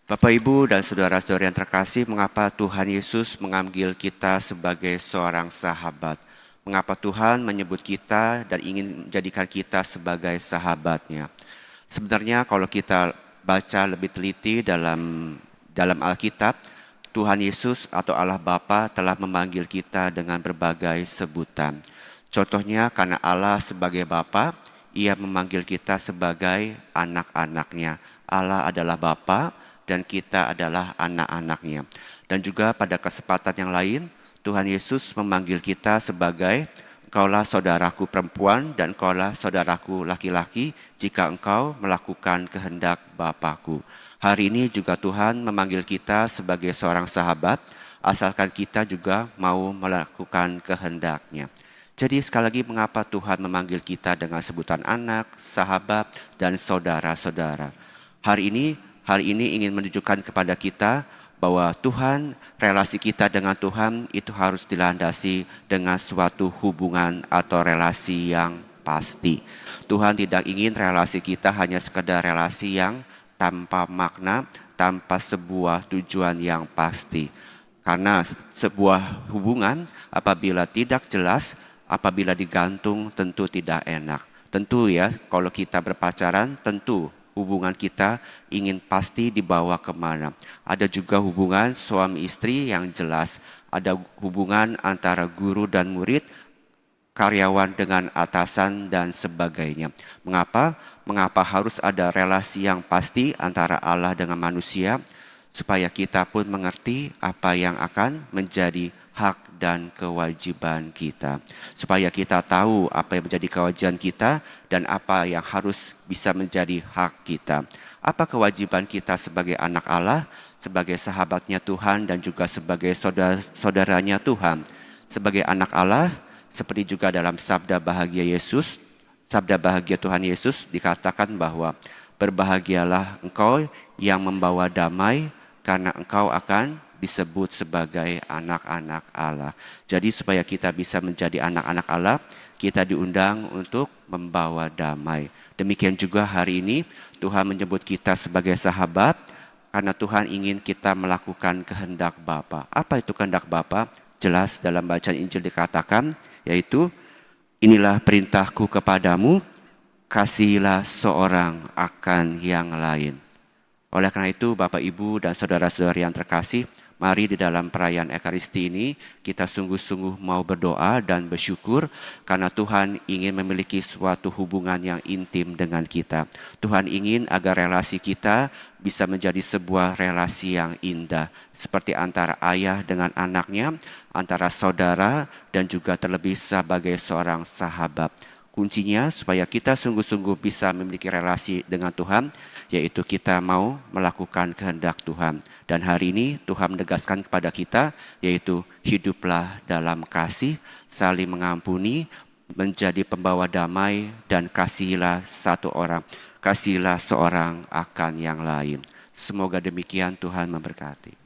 Bapak, Ibu, dan saudara-saudara yang terkasih, mengapa Tuhan Yesus mengambil kita sebagai seorang sahabat? Mengapa Tuhan menyebut kita dan ingin menjadikan kita sebagai sahabatnya? Sebenarnya kalau kita baca lebih teliti dalam Alkitab, Tuhan Yesus atau Allah Bapa telah memanggil kita dengan berbagai sebutan. Contohnya karena Allah sebagai Bapa, Ia memanggil kita sebagai anak-anaknya. Allah adalah Bapa dan kita adalah anak-anaknya. Dan juga pada kesempatan yang lain, Tuhan Yesus memanggil kita sebagai engkaulah saudaraku perempuan dan engkaulah saudaraku laki-laki jika engkau melakukan kehendak Bapakku. Hari ini juga Tuhan memanggil kita sebagai seorang sahabat, asalkan kita juga mau melakukan kehendak-Nya. Jadi sekali lagi mengapa Tuhan memanggil kita dengan sebutan anak, sahabat, dan saudara-saudara. Hari ini ingin menunjukkan kepada kita bahwa relasi kita dengan Tuhan itu harus dilandasi dengan suatu hubungan atau relasi yang pasti. Tuhan tidak ingin relasi kita hanya sekedar relasi yang tanpa makna, tanpa sebuah tujuan yang pasti. Karena sebuah hubungan apabila tidak jelas, apabila digantung tentu tidak enak. Tentu ya, kalau kita berpacaran tentu hubungan kita ingin pasti dibawa kemana. Ada juga hubungan suami istri yang jelas. Ada hubungan antara guru dan murid, karyawan dengan atasan dan sebagainya. Mengapa? Mengapa harus ada relasi yang pasti antara Allah dengan manusia? Supaya kita pun mengerti apa yang akan menjadi hak dan kewajiban kita. Supaya kita tahu apa yang menjadi kewajiban kita dan apa yang harus bisa menjadi hak kita. Apa kewajiban kita sebagai anak Allah, sebagai sahabatnya Tuhan dan juga sebagai saudaranya Tuhan. Sebagai anak Allah, seperti juga dalam sabda bahagia Tuhan Yesus dikatakan bahwa berbahagialah engkau yang membawa damai karena engkau akan disebut sebagai anak-anak Allah. Jadi supaya kita bisa menjadi anak-anak Allah, kita diundang untuk membawa damai. Demikian juga hari ini Tuhan menyebut kita sebagai sahabat karena Tuhan ingin kita melakukan kehendak Bapa. Apa itu kehendak Bapa? Jelas dalam bacaan Injil dikatakan, yaitu inilah perintahku kepadamu, kasihilah seorang akan yang lain. Oleh karena itu Bapak, Ibu, dan saudara-saudari yang terkasih, mari di dalam perayaan Ekaristi ini kita sungguh-sungguh mau berdoa dan bersyukur karena Tuhan ingin memiliki suatu hubungan yang intim dengan kita. Tuhan ingin agar relasi kita bisa menjadi sebuah relasi yang indah, seperti antara ayah dengan anaknya, antara saudara, dan juga terlebih sebagai seorang sahabat. Kuncinya supaya kita sungguh-sungguh bisa memiliki relasi dengan Tuhan, yaitu kita mau melakukan kehendak Tuhan. Dan hari ini Tuhan menegaskan kepada kita, yaitu hiduplah dalam kasih, saling mengampuni, menjadi pembawa damai, dan kasihilah seorang akan yang lain. Semoga demikian, Tuhan memberkati.